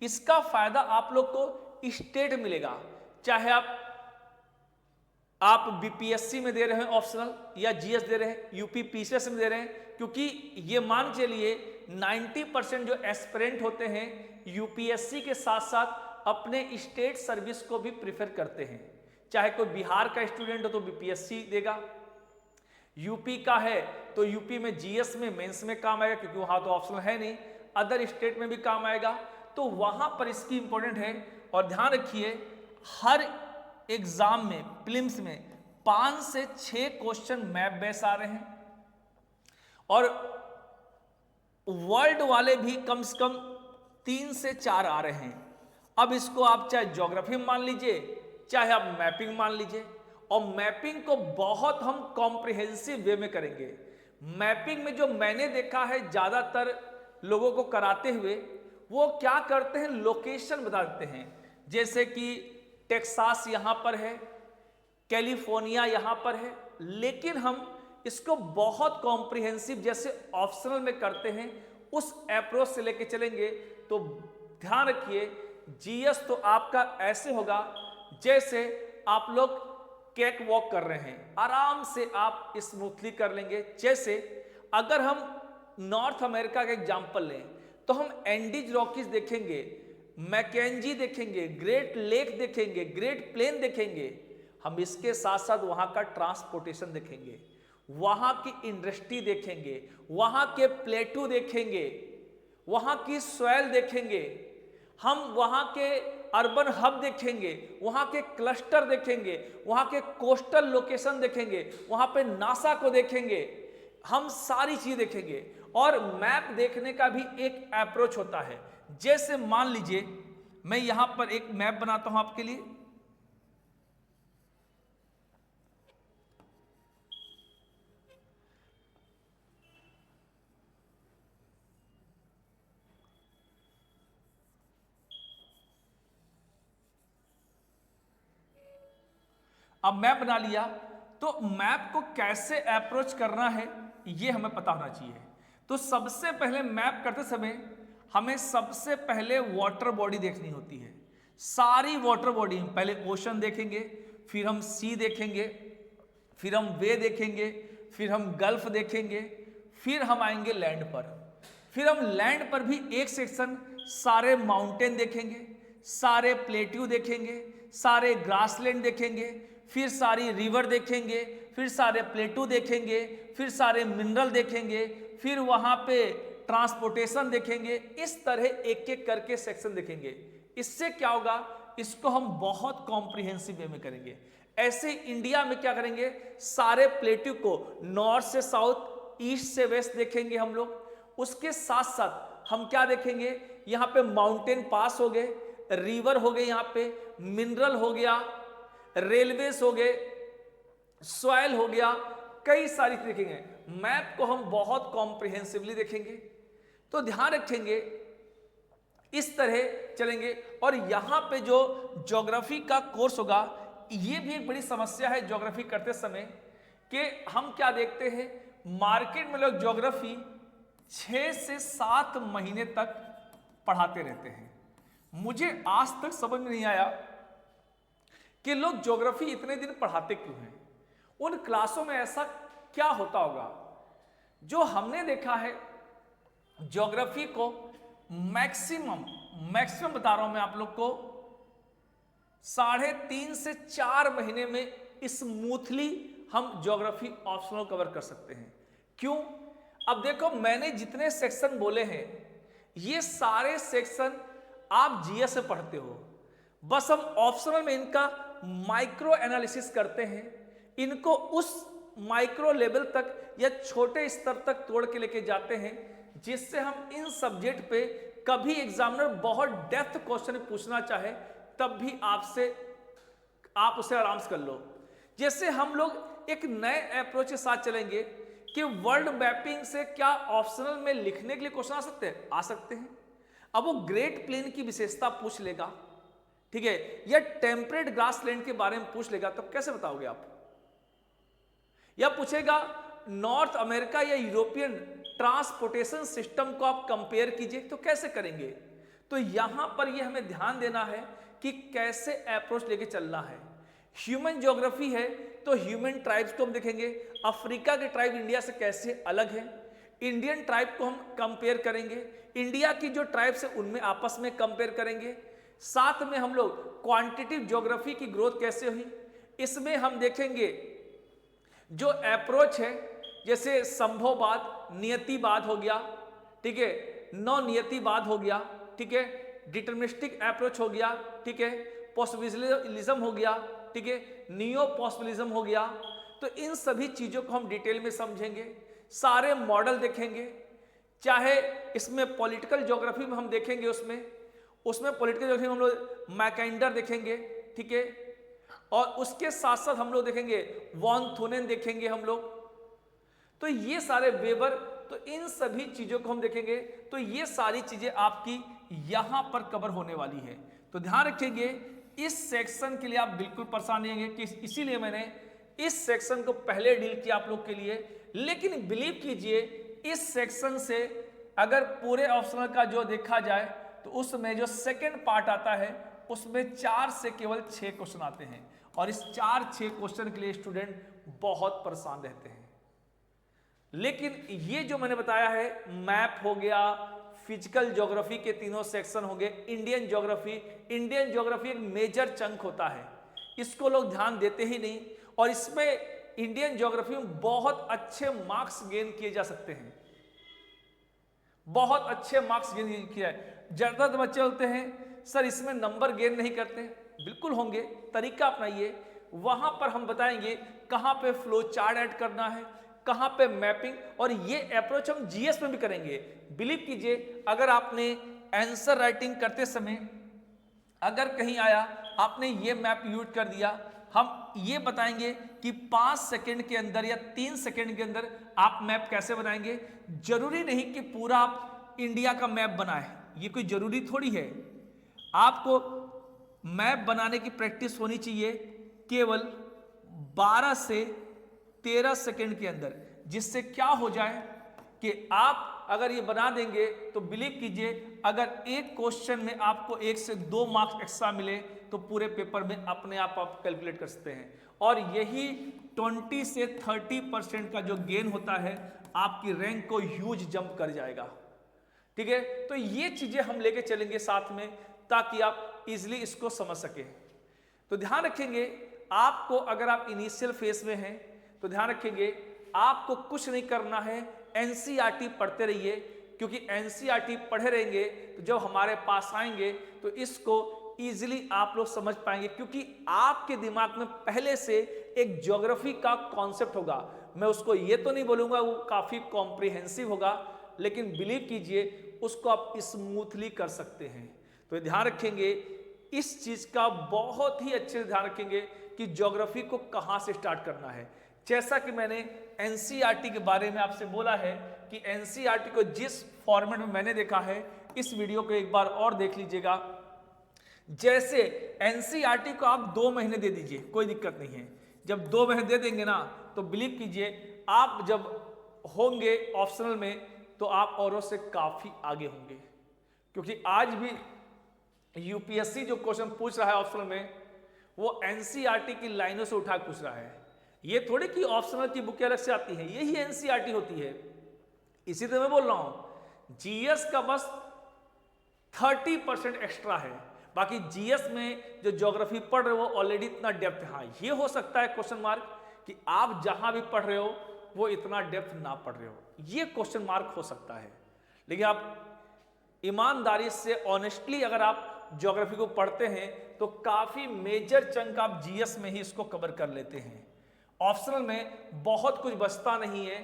इसका फायदा आप लोग को स्टेट मिलेगा, चाहे आप बीपीएससी में दे रहे हैं ऑप्शनल, या जीएस दे रहे हैं, यूपी पीसीएस में दे रहे हैं, क्योंकि ये मान चलिए 90% जो एस्पिरेंट होते हैं यूपीएससी के साथ साथ अपने स्टेट सर्विस को भी प्रीफर करते हैं। चाहे कोई बिहार का स्टूडेंट हो तो बीपीएससी देगा, यूपी का है तो यूपी में जीएस में मेंस में काम आएगा, क्योंकि वहां तो ऑप्शनल है नहीं, अदर स्टेट में भी काम आएगा, तो वहां पर इसकी इंपॉर्टेंट है। और ध्यान रखिए, हर एग्जाम में प्रीलिम्स में 5 से 6 क्वेश्चन मैप बेस आ रहे हैं, और वर्ल्ड वाले भी कम से कम 3 से 4 आ रहे हैं। अब इसको आप चाहे ज्योग्राफी में मान लीजिए, चाहे आप मैपिंग मान लीजिए, और मैपिंग को बहुत हम कॉम्प्रिहेंसिव वे में करेंगे। मैपिंग में जो मैंने देखा है ज्यादातर लोगों को कराते हुए, वो क्या करते हैं, लोकेशन बता देते हैं, जैसे कि टेक्सास यहां पर है, कैलिफोर्निया यहां पर है, लेकिन हम इसको बहुत कॉम्प्रिहेंसिव जैसे ऑप्शनल में करते हैं, उस अप्रोच से लेके चलेंगे। तो ध्यान रखिए, जीएस तो आपका ऐसे होगा जैसे आप लोग केक वॉक कर रहे हैं, आराम से आप स्मूथली कर लेंगे। जैसे अगर हम नॉर्थ अमेरिका का एग्जांपल लें तो हम एंडीज रॉकीज देखेंगे, मैकेंजी देखेंगे, ग्रेट लेक देखेंगे, ग्रेट प्लेन देखेंगे, हम इसके साथ साथ वहां का ट्रांसपोर्टेशन देखेंगे, वहां की इंडस्ट्री देखेंगे, वहां के प्लेटू देखेंगे, वहां की सॉइल देखेंगे, हम वहां के अर्बन हब देखेंगे, वहां के क्लस्टर देखेंगे, वहां के कोस्टल लोकेशन देखेंगे, वहां पे नासा को देखेंगे, हम सारी चीज देखेंगे। और मैप देखने का भी एक अप्रोच होता है। जैसे मान लीजिए मैं यहां पर एक मैप बनाता हूं आपके लिए, अब मैप बना लिया, तो मैप को कैसे अप्रोच करना है ये हमें पता होना चाहिए। तो सबसे पहले मैप करते समय हमें सबसे पहले वाटर बॉडी देखनी होती है, सारी वाटर बॉडी। पहले ओशन देखेंगे, फिर हम सी देखेंगे, फिर हम वे देखेंगे, फिर हम गल्फ देखेंगे, फिर हम आएंगे लैंड पर। फिर हम लैंड पर भी एक सेक्शन सारे माउंटेन देखेंगे, सारे प्लेट्यू देखेंगे, सारे ग्रासलैंड देखेंगे, फिर सारी रिवर देखेंगे, फिर सारे प्लेटू देखेंगे, फिर सारे मिनरल देखेंगे, फिर वहां पे ट्रांसपोर्टेशन देखेंगे। इस तरह एक एक करके सेक्शन देखेंगे। इससे क्या होगा, इसको हम बहुत कॉम्प्रिहेंसिव वे में करेंगे। ऐसे इंडिया में क्या करेंगे, सारे प्लेटू को नॉर्थ से साउथ, ईस्ट से वेस्ट देखेंगे हम लोग। उसके साथ साथ हम क्या देखेंगे, यहाँ पे माउंटेन पास हो गए, रिवर हो गए, यहाँ पे मिनरल हो गया, रेलवेज हो गए, सॉइल हो गया, कई सारी देखेंगे। मैप को हम बहुत कॉम्प्रिहेंसिवली देखेंगे। तो ध्यान रखेंगे, इस तरह चलेंगे। और यहां पे जो ज्योग्राफी का कोर्स होगा, ये भी एक बड़ी समस्या है ज्योग्राफी करते समय, कि हम क्या देखते हैं, मार्केट में लोग ज्योग्राफी 6 से 7 महीने तक पढ़ाते रहते हैं। मुझे आज तक समझ में नहीं आया कि लोग ज्योग्राफी इतने दिन पढ़ाते क्यों हैं। उन क्लासों में ऐसा क्या होता होगा। जो हमने देखा है, ज्योग्राफी को मैक्सिमम बता रहा हूं मैं आप लोग को, 3.5 से 4 महीने में स्मूथली हम ज्योग्राफी ऑप्शनल कवर कर सकते हैं। क्यों? अब देखो, मैंने जितने सेक्शन बोले हैं, ये सारे सेक्शन आप जीएस से पढ़ते हो, बस हम ऑप्शनल में इनका माइक्रो एनालिसिस करते हैं, इनको उस माइक्रो लेवल तक या छोटे स्तर तक तोड़ के लेके जाते हैं, जिससे हम इन सब्जेक्ट पे कभी एग्जामिनर बहुत डेप्थ क्वेश्चन पूछना चाहे तब भी आप उसे आराम से कर लो। जैसे हम लोग एक नए अप्रोच के साथ चलेंगे कि वर्ल्ड मैपिंग से क्या ऑप्शनल में लिखने के लिए क्वेश्चन आ सकते हैं, आ सकते हैं। अब वो ग्रेट प्लेन की विशेषता पूछ लेगा, ठीक है, या टेम्परेट ग्रासलैंड के बारे में पूछ लेगा, तब कैसे बताओगे आप? या पूछेगा नॉर्थ अमेरिका या यूरोपियन ट्रांसपोर्टेशन सिस्टम को आप कंपेयर कीजिए, तो कैसे करेंगे? तो यहां पर यह हमें ध्यान देना है कि कैसे अप्रोच लेके चलना है। ह्यूमन ज्योग्राफी है तो ह्यूमन ट्राइब्स को हम देखेंगे, अफ्रीका के ट्राइब इंडिया से कैसे अलग है, इंडियन ट्राइब को हम कंपेयर करेंगे, इंडिया की जो ट्राइब्स है उनमें आपस में कंपेयर करेंगे। साथ में हम लोग क्वांटिटेटिव ज्योग्राफी की ग्रोथ कैसे हुई, इसमें हम देखेंगे जो अप्रोच है, जैसे संभववाद, नियतिवाद हो गया, ठीक है, नौ नियतिवाद हो गया, ठीक है, डिटर्मिनिस्टिक अप्रोच हो गया, ठीक है, पॉसिबिलिज्म हो गया, ठीक है, नियो पॉसिबिलिज्म हो गया। तो इन सभी चीजों को हम डिटेल में समझेंगे, सारे मॉडल देखेंगे। चाहे इसमें पॉलिटिकल ज्योग्राफी में हम देखेंगे, उसमें पॉलिटिकल ज्योग्राफी में हम लोग मैकेंडर देखेंगे, ठीक है, और उसके साथ साथ हम लोग देखेंगे वॉन थुनेन देखेंगे हम लोग। तो ये सारे वेबर, तो इन सभी चीजों को हम देखेंगे। तो ये सारी चीजें आपकी यहां पर कवर होने वाली है। तो ध्यान रखेंगे इस सेक्शन के लिए आप बिल्कुल परेशान नहीं होंगे कि इसीलिए मैंने इस सेक्शन को पहले डील किया आप लोग के लिए। लेकिन बिलीव कीजिए इस सेक्शन से अगर पूरे ऑप्शनल का जो देखा जाए तो उसमें जो सेकंड पार्ट आता है उसमें 4 से केवल 6 क्वेश्चन आते हैं, और इस 4-6 क्वेश्चन के लिए स्टूडेंट बहुत परेशान रहते हैं। लेकिन ये जो मैंने बताया है, मैप हो गया, फिजिकल ज्योग्राफी के तीनों सेक्शन हो गए, इंडियन ज्योग्राफी एक मेजर चंक होता है, इसको लोग ध्यान देते ही नहीं, और इसमें इंडियन ज्योग्राफी में बहुत अच्छे मार्क्स गेन किए जा सकते हैं, बहुत अच्छे मार्क्स गेन किया है। ज्यादातर बच्चे होते हैं सर इसमें नंबर गेन नहीं करते, बिल्कुल होंगे, तरीका अपनाइए। वहां पर हम बताएंगे कहां पे फ्लो चार्ट ऐड करना है, कहां पे मैपिंग, और ये अप्रोच हम जीएस में भी करेंगे। बिलीव कीजिए अगर आपने आंसर राइटिंग करते समय अगर कहीं आया आपने ये मैप यूज कर दिया, हम ये बताएंगे कि 5 सेकंड के अंदर या 3 सेकंड के अंदर आप मैप कैसे बनाएंगे। जरूरी नहीं कि पूरा आप इंडिया का मैप बनाए, ये कोई जरूरी थोड़ी है। आपको मैप बनाने की प्रैक्टिस होनी चाहिए केवल 12 से 13 सेकंड के अंदर, जिससे क्या हो जाए कि आप अगर ये बना देंगे तो बिलीव कीजिए अगर एक क्वेश्चन में आपको 1 से 2 मार्क्स एक्स्ट्रा मिले तो पूरे पेपर में अपने आप कैलकुलेट कर सकते हैं। और यही 20 से 30% का जो गेन होता है आपकी रैंक को ह्यूज जंप कर जाएगा, ठीक है। तो ये चीजें हम लेके चलेंगे साथ में ताकि आप इजिली इसको समझ सके। तो ध्यान रखेंगे आपको, अगर आप इनिशियल फेज में हैं तो ध्यान रखेंगे आपको कुछ नहीं करना है, एनसीईआरटी पढ़ते रहिए, क्योंकि एनसीईआरटी पढ़े रहेंगे तो जब हमारे पास आएंगे तो इसको इजीली आप लोग समझ पाएंगे, क्योंकि आपके दिमाग में पहले से एक ज्योग्राफी का कॉन्सेप्ट होगा। मैं उसको ये तो नहीं बोलूंगा वो काफी कॉम्प्रिहेंसिव होगा, लेकिन बिलीव कीजिए उसको आप स्मूथली कर सकते हैं। तो ध्यान रखेंगे इस चीज का, बहुत ही अच्छे से ध्यान रखेंगे कि ज्योग्राफी को कहां से स्टार्ट करना है। जैसा कि मैंने एनसीईआरटी के बारे में आपसे बोला है कि एनसीईआरटी को जिस फॉर्मेट में मैंने देखा है, इस वीडियो को एक बार और देख लीजिएगा। जैसे एनसीईआरटी को आप 2 महीने दे दीजिए, कोई दिक्कत नहीं है। जब 2 महीने दे देंगे ना तो बिलीव कीजिए आप जब होंगे ऑप्शनल में तो आप औरों से काफी आगे होंगे, क्योंकि आज भी यूपीएससी जो क्वेश्चन पूछ रहा है ऑप्शनल में वो एनसीईआरटी की लाइनों से उठा पूछ रहा है। ये थोड़ी कि ऑप्शनल की बुकें अलग से आती हैं, यही एनसीईआरटी होती है। इसी तरह मैं बोल रहा हूं जीएस का बस 30% एक्स्ट्रा है, बाकी जीएस में जो ज्योग्राफी पढ़ रहे हो वो ऑलरेडी इतना डेप्थ है। हाँ, ये हो सकता है क्वेश्चन मार्क कि आप जहां भी पढ़ रहे हो वो इतना डेप्थ ना पढ़ रहे हो, ये क्वेश्चन मार्क हो सकता है। लेकिन आप ईमानदारी से ऑनेस्टली अगर आप ज्योग्राफी को पढ़ते हैं तो काफी मेजर चंक आप जीएस में ही इसको कवर कर लेते हैं। ऑप्शनल में बहुत कुछ बचता नहीं है,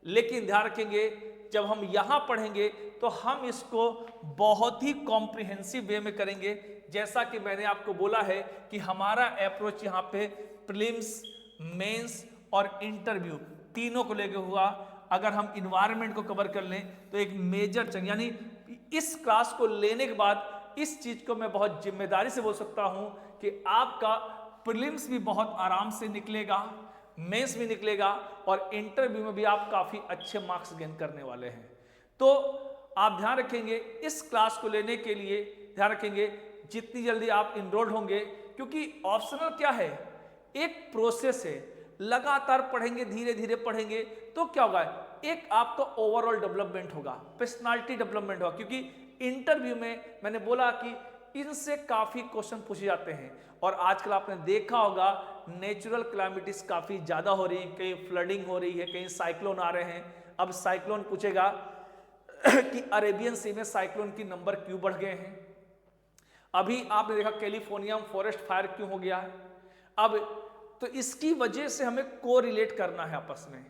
लेकिन ध्यान रखेंगे जब हम यहाँ पढ़ेंगे तो हम इसको बहुत ही कॉम्प्रिहेंसिव वे में करेंगे। जैसा कि मैंने आपको बोला है कि हमारा अप्रोच यहाँ पे प्रीलिम्स, मेंस और इंटरव्यू तीनों को लेके हुआ। अगर हम इन्वायरमेंट को कवर कर लें तो एक मेजर चंग, यानी इस क्लास को लेने के बाद इस चीज को मैं बहुत जिम्मेदारी से बोल सकता हूं कि आपका प्रीलिम्स भी बहुत आराम से निकलेगा, मेंस भी निकलेगा और इंटरव्यू में भी आप काफी अच्छे मार्क्स गेन करने वाले हैं। तो आप ध्यान रखेंगे, इस क्लास को लेने के लिए ध्यान रखेंगे जितनी जल्दी आप इनरोल्ड होंगे, क्योंकि ऑप्शनल क्या है, एक प्रोसेस है, लगातार पढ़ेंगे, धीरे धीरे पढ़ेंगे तो क्या होगा, एक आपका ओवरऑल डेवलपमेंट होगा, पर्सनालिटी डेवलपमेंट होगा। क्योंकि इंटरव्यू में मैंने बोला कि इनसे काफी क्वेश्चन पूछे जाते हैं और आजकल आपने देखा होगा नेचुरल क्लाइमेटिस काफी ज्यादा हो रही है, कहीं फ्लडिंग हो रही है, कहीं साइक्लोन आ रहे हैं। अब साइक्लोन पूछेगा कि अरेबियन सी में साइक्लोन की नंबर क्यों बढ़ गए हैं। अभी आपने देखा कैलिफोर्निया में फॉरेस्ट फायर क्यों हो गया है। अब तो इसकी वजह से हमें कोरिलेट करना है आपस में।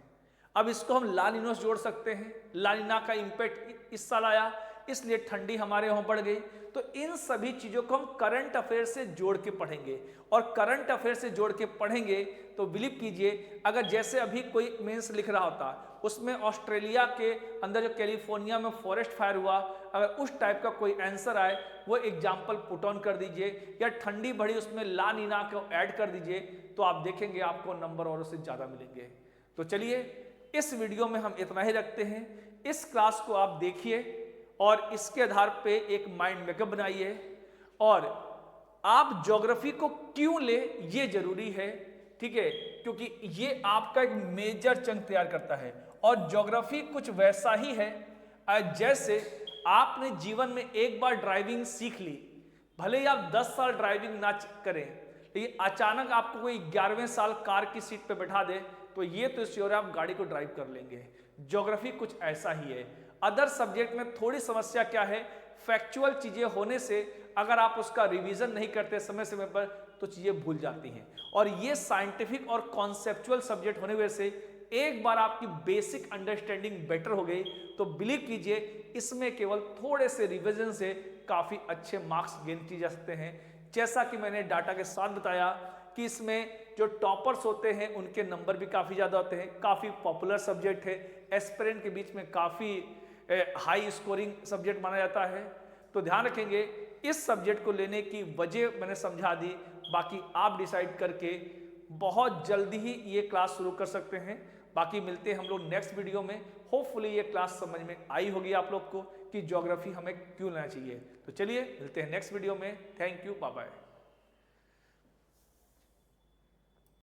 अब इसको हम ला नीना से जोड़ सकते हैं, ला नीना का इंपैक्ट इस साल आया इसलिए ठंडी हमारे यहाँ बढ़ गई। तो इन सभी चीजों को हम करंट अफेयर से जोड़ के पढ़ेंगे और करंट अफेयर से जोड़ के पढ़ेंगे तो बिलीव कीजिए, अगर जैसे अभी कोई मेंस लिख रहा होता उसमें ऑस्ट्रेलिया के अंदर जो कैलिफोर्निया में फॉरेस्ट फायर हुआ, अगर उस टाइप का कोई आंसर आए वो एग्जाम्पल पुट ऑन कर दीजिए, या ठंडी बढ़ी उसमें ला नीना को ऐड कर दीजिए, तो आप देखेंगे आपको नंबर और उससे ज्यादा मिलेंगे। तो चलिए इस वीडियो में हम इतना ही रखते हैं। इस क्लास को आप देखिए और इसके आधार पे एक माइंड मेकअप बनाइए और आप ज्योग्राफी को क्यों ले ये जरूरी है, ठीक है, क्योंकि ये आपका एक मेजर चंक तैयार करता है। और ज्योग्राफी कुछ वैसा ही है जैसे आपने जीवन में एक बार ड्राइविंग सीख ली, भले ही आप 10 साल ड्राइविंग ना करें, लेकिन अचानक आपको कोई 11वें साल कार की सीट पे बैठा दे तो ये तो श्योर है आप गाड़ी को ड्राइव कर लेंगे। ज्योग्राफी कुछ ऐसा ही है। अदर सब्जेक्ट में थोड़ी समस्या क्या है, फैक्चुअल चीजें होने से अगर आप उसका रिवीजन नहीं करते समय समय पर तो चीजें भूल जाती हैं। और ये साइंटिफिक और कॉन्सेप्चुअल सब्जेक्ट होने वजह से एक बार आपकी बेसिक अंडरस्टैंडिंग बेटर हो गई तो बिलीव कीजिए इसमें केवल थोड़े से रिवीजन से काफी अच्छे मार्क्स गेन किए जा सकते हैं। जैसा कि मैंने डाटा के साथ बताया कि इसमें जो टॉपर्स होते हैं उनके नंबर भी काफी ज्यादा होते हैं, काफी पॉपुलर सब्जेक्ट है, एस्पिरेंट के बीच में काफी हाई स्कोरिंग सब्जेक्ट माना जाता है। तो ध्यान रखेंगे इस सब्जेक्ट को लेने की वजह मैंने समझा दी, बाकी आप डिसाइड करके बहुत जल्दी ही ये क्लास शुरू कर सकते हैं। बाकी मिलते हैं हम लोग नेक्स्ट वीडियो में। होपफुली ये क्लास समझ में आई होगी आप लोग को कि ज्योग्राफी हमें क्यों लेना चाहिए। तो चलिए मिलते हैं नेक्स्ट वीडियो में। Thank you, bye bye.